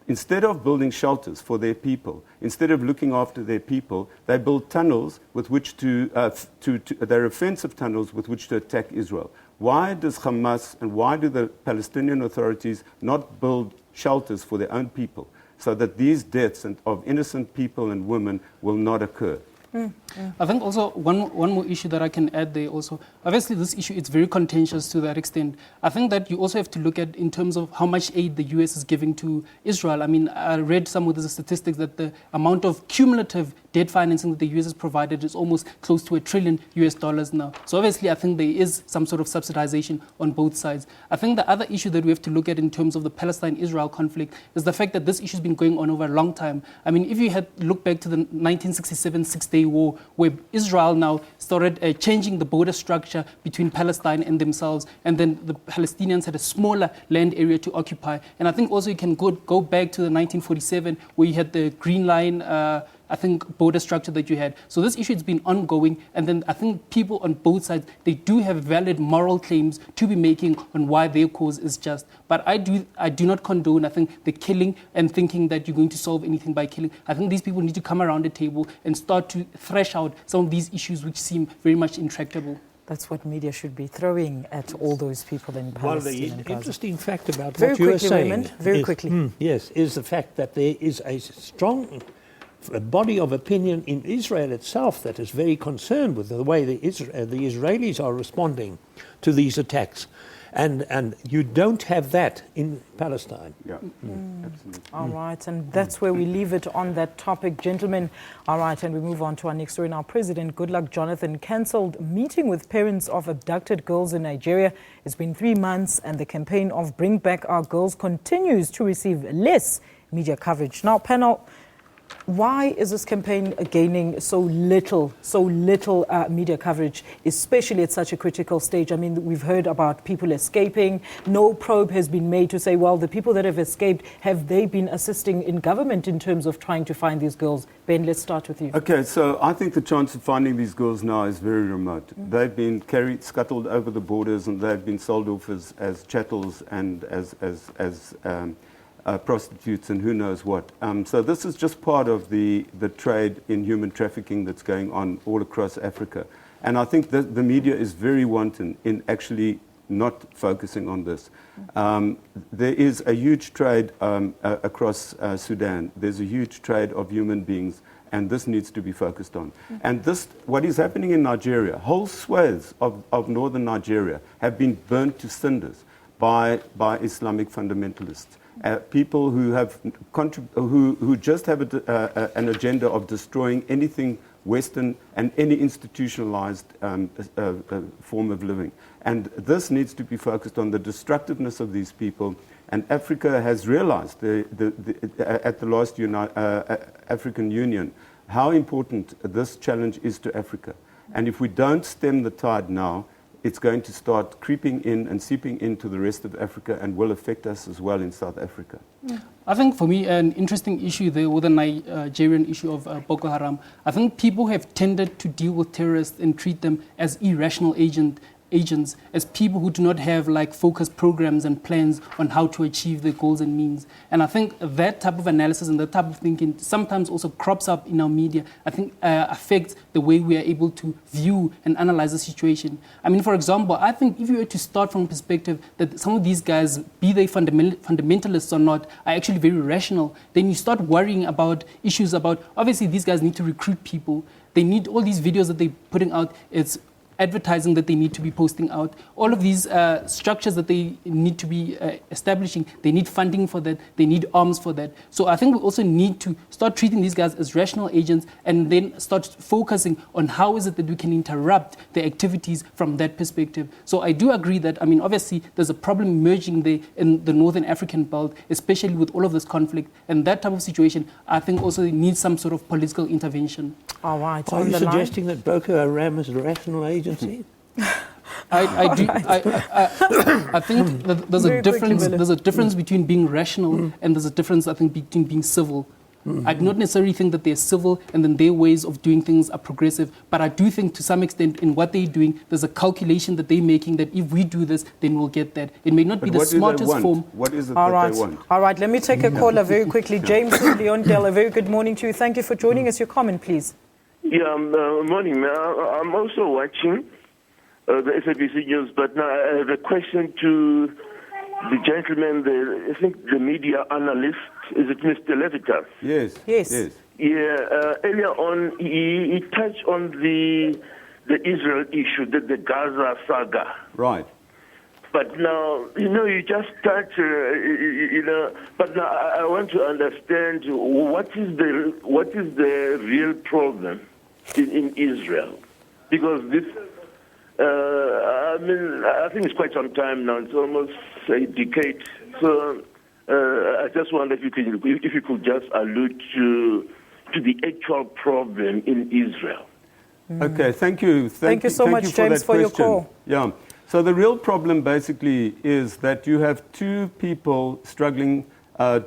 Instead of building shelters for their people, instead of looking after their people, they build tunnels with which they're offensive tunnels with which to attack Israel. Why does Hamas and why do the Palestinian authorities not build shelters for their own people so that these deaths of innocent people and women will not occur? I think also one more issue that I can add there also, obviously this issue, it's very contentious to that extent. I think that you also have to look at in terms of how much aid the US is giving to Israel. I mean, I read some of the statistics that the amount of cumulative debt financing that the US has provided is almost close to $1 trillion now. So obviously I think there is some sort of subsidization on both sides. I think the other issue that we have to look at in terms of the Palestine-Israel conflict is the fact that this issue has been going on over a long time. I mean, if you had looked back to the 1967 Six-Day War, where Israel now started changing the border structure between Palestine and themselves, and then the Palestinians had a smaller land area to occupy. And I think also you can go back to the 1947, where you had the Green Line, I think, border structure that you had. So this issue has been ongoing, and then I think people on both sides, they do have valid moral claims to be making on why their cause is just. But I do not condone, I think, the killing and thinking that you're going to solve anything by killing. I think these people need to come around the table and start to thresh out some of these issues which seem very much intractable. That's what media should be throwing at all those people in Palestine. Well, the interesting fact about very what you were quickly, saying, Raymond, very quickly. Yes, is the fact that there is a strong body of opinion in Israel itself that is very concerned with the way the Israelis are responding to these attacks. And you don't have that in Palestine. Yeah, absolutely. All right, and that's where we leave it on that topic, gentlemen. All right, and we move on to our next story now. President Goodluck Jonathan cancelled meeting with parents of abducted girls in Nigeria. It's been 3 months, and the campaign of Bring Back Our Girls continues to receive less media coverage. Now, panel, why is this campaign gaining so little media coverage, especially at such a critical stage? I mean, we've heard about people escaping. No probe has been made to say, well, the people that have escaped, have they been assisting in government in terms of trying to find these girls? Ben, let's start with you. Okay, so I think the chance of finding these girls now is very remote. They've been scuttled over the borders, and they've been sold off as chattels and as prostitutes and who knows what. So this is just part of the trade in human trafficking that's going on all across Africa. And I think that the media is very wanton in actually not focusing on this. There is a huge trade across Sudan. There's a huge trade of human beings, and this needs to be focused on. And this, what is happening in Nigeria, whole swathes of northern Nigeria have been burnt to cinders by Islamic fundamentalists. People who have who just have an agenda of destroying anything Western and any institutionalized form of living. And this needs to be focused on the destructiveness of these people. And Africa has realized at the last African Union how important this challenge is to Africa. And if we don't stem the tide now, it's going to start creeping in and seeping into the rest of Africa and will affect us as well in South Africa. I think for me, an interesting issue there with the Nigerian issue of Boko Haram, I think people have tended to deal with terrorists and treat them as irrational agents, as people who do not have focused programs and plans on how to achieve their goals and means. And I think that type of analysis and that type of thinking sometimes also crops up in our media, I think affects the way we are able to view and analyze the situation. I mean, for example, I think if you were to start from a perspective that some of these guys, be they fundamentalists or not, are actually very rational, then you start worrying about issues about, obviously these guys need to recruit people. They need all these videos that they're putting out. It's advertising that they need to be posting out, all of these structures that they need to be establishing, they need funding for that, they need arms for that. So I think we also need to start treating these guys as rational agents and then start focusing on how is it that we can interrupt the activities from that perspective. So I do agree that, I mean, obviously there's a problem emerging there in the Northern African belt, especially with all of this conflict, and that type of situation, I think also needs some sort of political intervention. All right. Are you suggesting that Boko Haram is a rational agency? I think that there's a difference. There's a difference between being rational and there's a difference, I think, between being civil. I do not necessarily think that they're civil and then their ways of doing things are progressive, but I do think to some extent in what they're doing, there's a calculation that they're making that if we do this, then we'll get that. It may not be the smartest form. What is it that they want? All right, let me take a caller very quickly. James from Leondale, a very good morning to you. Thank you for joining us. Your comment, please. Yeah, morning. I'm also watching the SABC News, but now I have a question to the gentleman, I think the media analyst. Is it Mr. Levitas? Yes. Yes. Earlier on, he touched on the Israel issue, the Gaza saga. Right. But now, you just touch, But now I want to understand what is the real problem in Israel, because this. I think it's quite some time now. It's almost a decade. So I just wonder if you could just allude to the actual problem in Israel. Okay, thank you. Thank you so much, James, for your call. Yeah. So the real problem basically is that you have two people struggling,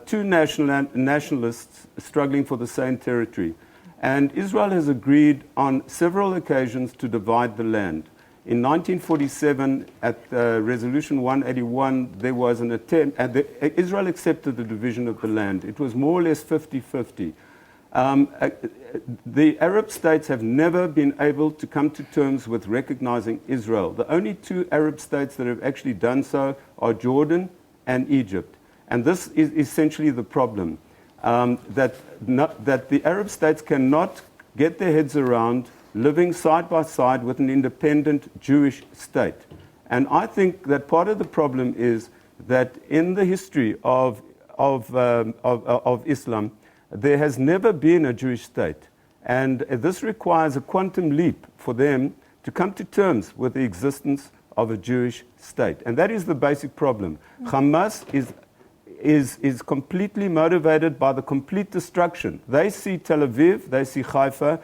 two nationalists struggling for the same territory. And Israel has agreed on several occasions to divide the land. In 1947, at Resolution 181, there was an attempt, and Israel accepted the division of the land. It was more or less 50-50. The Arab states have never been able to come to terms with recognizing Israel. The only two Arab states that have actually done so are Jordan and Egypt. And this is essentially the problem, that the Arab states cannot get their heads around living side by side with an independent Jewish state. And I think that part of the problem is that in the history of Islam, there has never been a Jewish state. And this requires a quantum leap for them to come to terms with the existence of a Jewish state. And that is the basic problem. Hamas is completely motivated by the complete destruction. They see Tel Aviv, they see Haifa,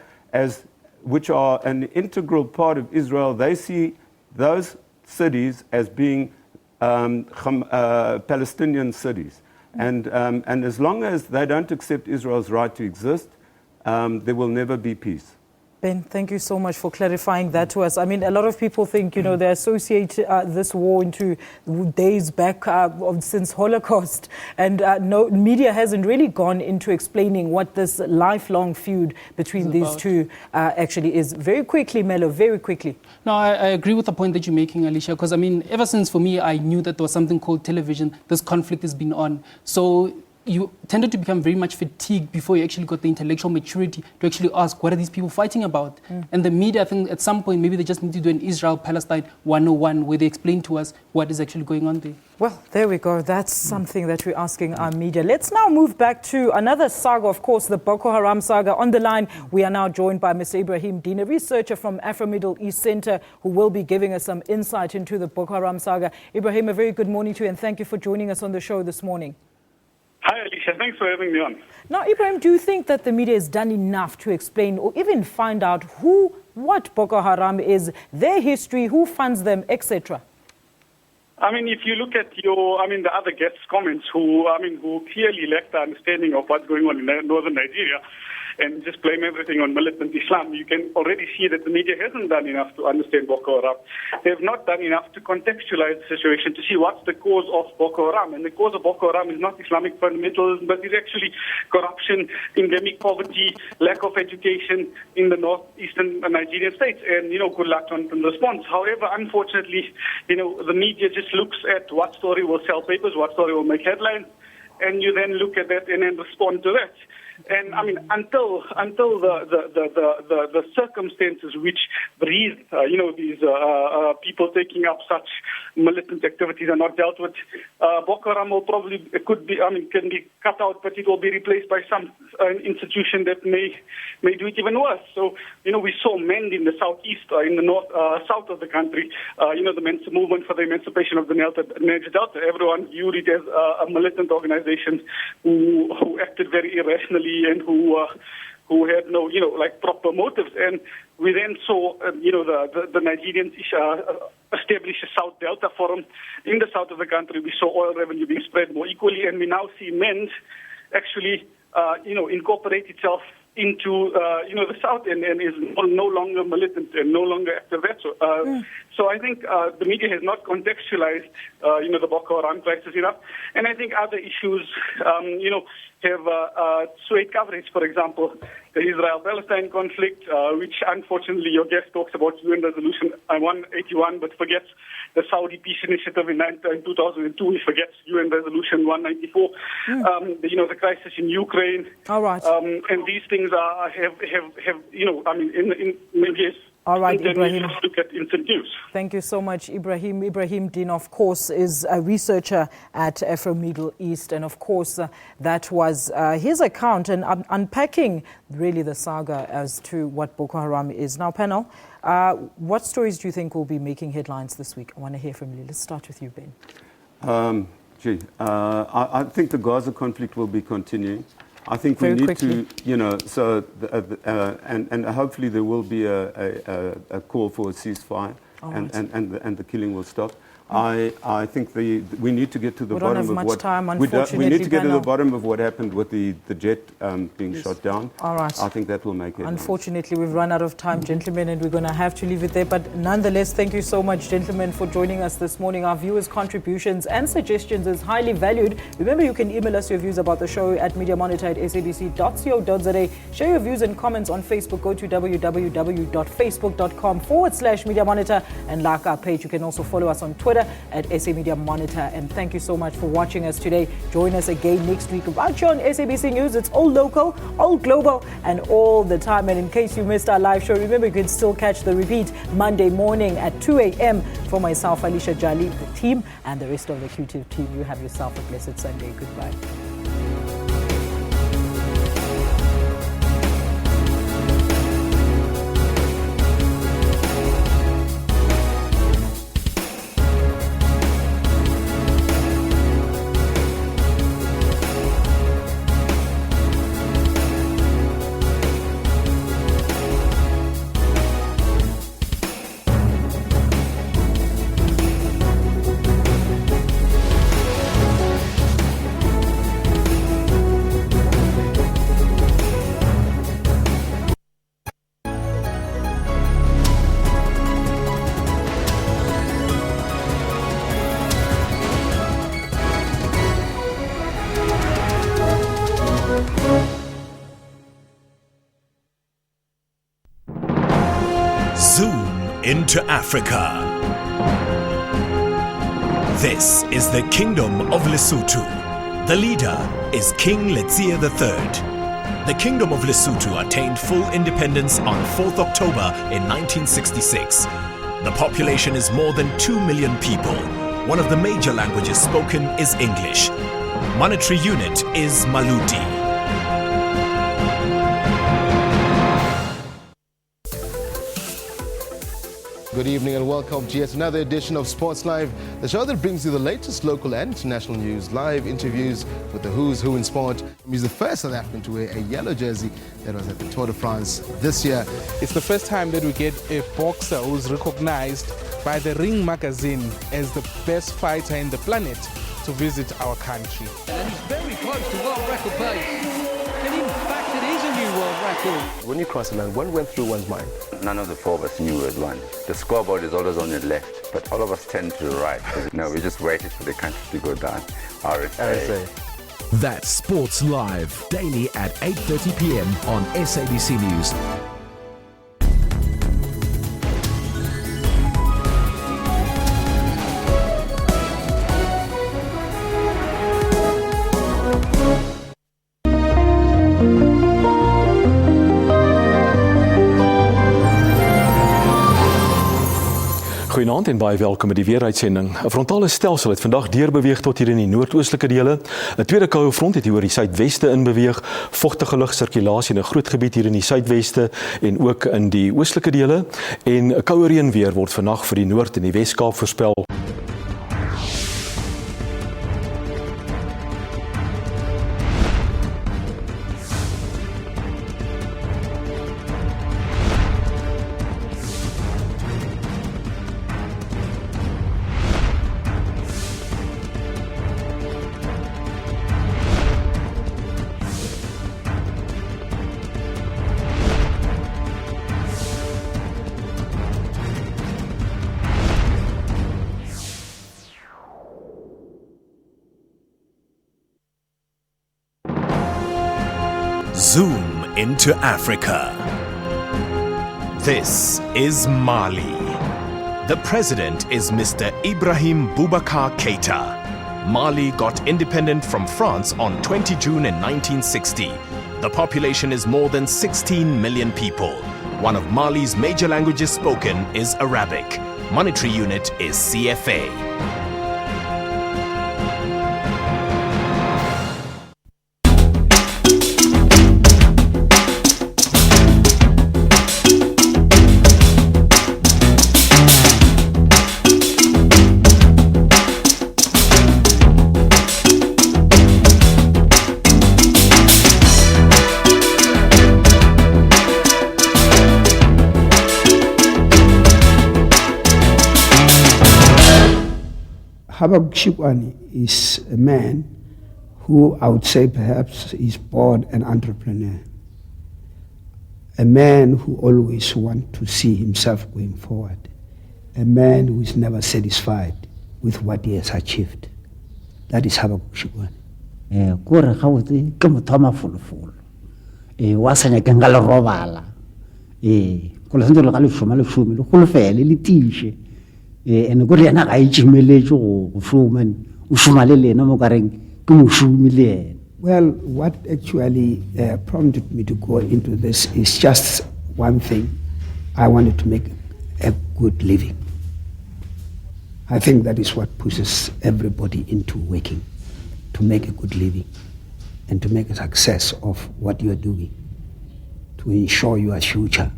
which are an integral part of Israel. They see those cities as being Palestinian cities. And as long as they don't accept Israel's right to exist, there will never be peace. Ben, thank you so much for clarifying that to us. I mean, a lot of people think, they associate this war into days back since Holocaust. And no, media hasn't really gone into explaining what this lifelong feud between these two actually is. Very quickly, Melo, very quickly. No, I agree with the point that you're making, Alicia, because, ever since, for me, I knew that there was something called television. This conflict has been on. So you tended to become very much fatigued before you actually got the intellectual maturity to actually ask, what are these people fighting about? And the media, I think, at some point, maybe they just need to do an Israel-Palestine 101 where they explain to us what is actually going on there. Well, there we go. That's something that we're asking our media. Let's now move back to another saga, of course, the Boko Haram saga. On the line, we are now joined by Mr. Ebrahim Deen, a researcher from Afro-Middle East Center, who will be giving us some insight into the Boko Haram saga. Ebrahim, a very good morning to you, and thank you for joining us on the show this morning. Hi, Alicia. Thanks for having me on. Now, Ebrahim, do you think that the media has done enough to explain or even find out what Boko Haram is, their history, who funds them, etc.? If you look at the other guests' comments who clearly lack the understanding of what's going on in northern Nigeria and just blame everything on militant Islam, you can already see that the media hasn't done enough to understand Boko Haram. They have not done enough to contextualize the situation, to see what's the cause of Boko Haram. And the cause of Boko Haram is not Islamic fundamentalism, but it's actually corruption, endemic poverty, lack of education in the northeastern Nigerian states. And, good luck on the response. However, unfortunately, the media just looks at what story will sell papers, what story will make headlines, and you then look at that and then respond to that. And until the circumstances which breed these people taking up such militant activities are not dealt with, Boko Haram can be cut out, but it will be replaced by some institution that may do it even worse. So we saw MEND in the southeast, in the north south of the country. The movement for the emancipation of the Niger Delta. Everyone viewed it as a militant organization who acted very irrationally and who had no, proper motives. And we then saw, the Nigerians establish a South Delta Forum in the south of the country. We saw oil revenue being spread more equally, and we now see MEND actually, incorporate itself into, the south and is no longer militant and no longer active there. So I think the media has not contextualized, the Boko Haram crisis enough. And I think other issues, have swayed coverage. For example, the Israel-Palestine conflict, which unfortunately your guest talks about UN Resolution 181, but forgets the Saudi Peace Initiative in 2002. He forgets UN Resolution 194. The crisis in Ukraine. All right. And these things have maybe. All right, then Ebrahim. we just look at instant news. Thank you so much, Ebrahim. Ebrahim Deen, of course, is a researcher at Afro-Middle East. And, of course, that was his account and unpacking really the saga as to what Boko Haram is. Now, panel, what stories do you think will be making headlines this week? I want to hear from you. Let's start with you, Ben. I think the Gaza conflict will be continuing. I think we need to, and hopefully there will be a call for a ceasefire, and the killing will stop. I think we need to get to the bottom of what we need to get to the bottom of what happened with the jet being shot down. All right. I think that will make it. Unfortunately, we've run out of time, gentlemen, and we're going to have to leave it there. But nonetheless, thank you so much, gentlemen, for joining us this morning. Our viewers' contributions and suggestions is highly valued. Remember, you can email us your views about the show at mediamonitor@sabc.co.za. Share your views and comments on Facebook. Go to www.facebook.com/mediamonitor and like our page. You can also follow us on Twitter at SA Media Monitor. And thank you so much for watching us today. Join us again next week right here on SABC News. It's all local, all global, and all the time. And in case you missed our live show, remember you can still catch the repeat Monday morning at 2 a.m. For myself, Alicia Jali, the team, and the rest of the Q2 team. You have yourself a blessed Sunday. Goodbye. Into Africa. This is the Kingdom of Lesotho. The leader is King Letsie III. The Kingdom of Lesotho attained full independence on 4th October in 1966. The population is more than 2 million people. One of the major languages spoken is English. Monetary unit is Maluti. Good evening and welcome to yet another edition of Sports Live, the show that brings you the latest local and international news, live interviews with the who's who in sport. He's the first South African to wear a yellow jersey that was at the Tour de France this year. It's the first time that we get a boxer who's recognized by the Ring magazine as the best fighter in the planet to visit our country. And he's very close to world record pace. And in fact, it is a new world record. When you cross the line, what went through one's mind? None of the four of us knew where it won. The scoreboard is always on your left, but all of us tend to the right. No, we just waited for the country to go down. RSA. That's Sports Live, daily at 8:30 p.m. on SABC News. Goeienaand en baie welkom by die weeruitsending. 'n Frontale stelsel het vandag deurbeweeg tot hier in die noordoostelike dele. 'n Tweede koue front het hier oor die suidweste inbeweeg. Vogtige lugsirkulasie in 'n groot gebied hier in die suidweste en ook in die oostelike dele. En 'n koue reënweer word vannag vir die Noord- en die Wes-Kaap voorspel. Zoom into Africa. This is Mali. The president is Mr. Ibrahim Boubacar Keita. Mali got independent from France on 20 June in 1960. The population is more than 16 million people. One of Mali's major languages spoken is Arabic. Monetary unit is CFA. Habab Shikwani is a man who I would say perhaps is born an entrepreneur. A man who always wants to see himself going forward. A man who is never satisfied with what he has achieved. That is Habab Shikwani. Kore gauti ke motho ma fulufulu. Wa sanya ke ngala robala. Ko le sentse le ga le shoma le shome le go fele le tishe. And go rena ga itshimele go shoma o shoma le lena mo kareng ke mo shumi le ena. Well, what actually prompted me to go into this is just one thing. I wanted to make a good living. I think that is what pushes everybody into working, to make a good living and to make a success of what you are doing, to ensure your future.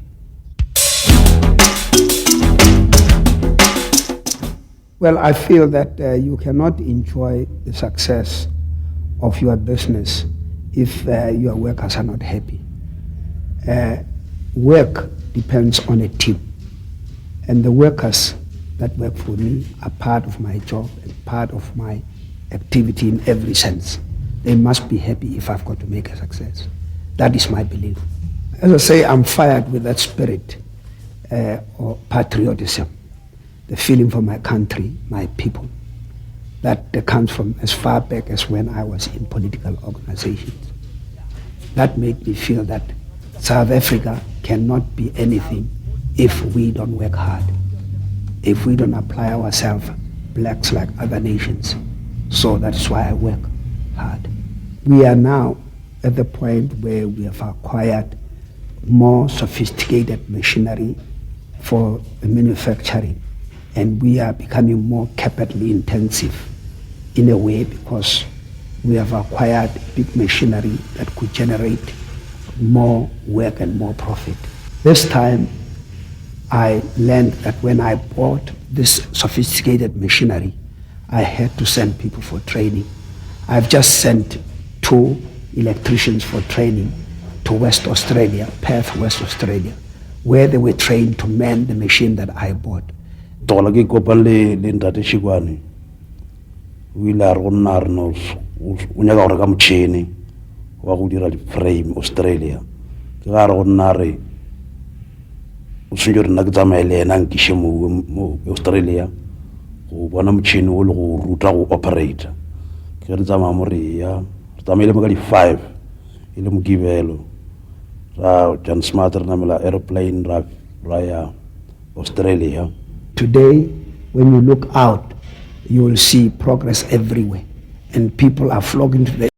Well, I feel that you cannot enjoy the success of your business if your workers are not happy. Work depends on a team, and the workers that work for me are part of my job and part of my activity in every sense. They must be happy if I've got to make a success. That is my belief. As I say, I'm fired with that spirit or patriotism, the feeling for my country, my people. That comes from as far back as when I was in political organizations. That made me feel that South Africa cannot be anything if we don't work hard, if we don't apply ourselves, blacks like other nations. So that is why I work hard. We are now at the point where we have acquired more sophisticated machinery for manufacturing, and we are becoming more capital intensive in a way because we have acquired big machinery that could generate more work and more profit. This time I learned that when I bought this sophisticated machinery, I had to send people for training. I've just sent 2 electricians for training to West Australia, Perth, West Australia, where they were trained to man the machine that I bought. Tola ke kopale le ntate Shikwani o ile a rona rena o nyaka go reka motšhene wa go dira di-frame Australia ke ga re go nna re o tshwenya gore nna ke tsamaye le ena nkiše mo Australia go bona motšhene o le go ruta go operator ke re tsamaya mo reya re tsamaile mo ka di-5 e le Mokibelo ra John Smart re namela aeroplane ra ya Australia. Today, when you look out, you will see progress everywhere, and people are flocking to the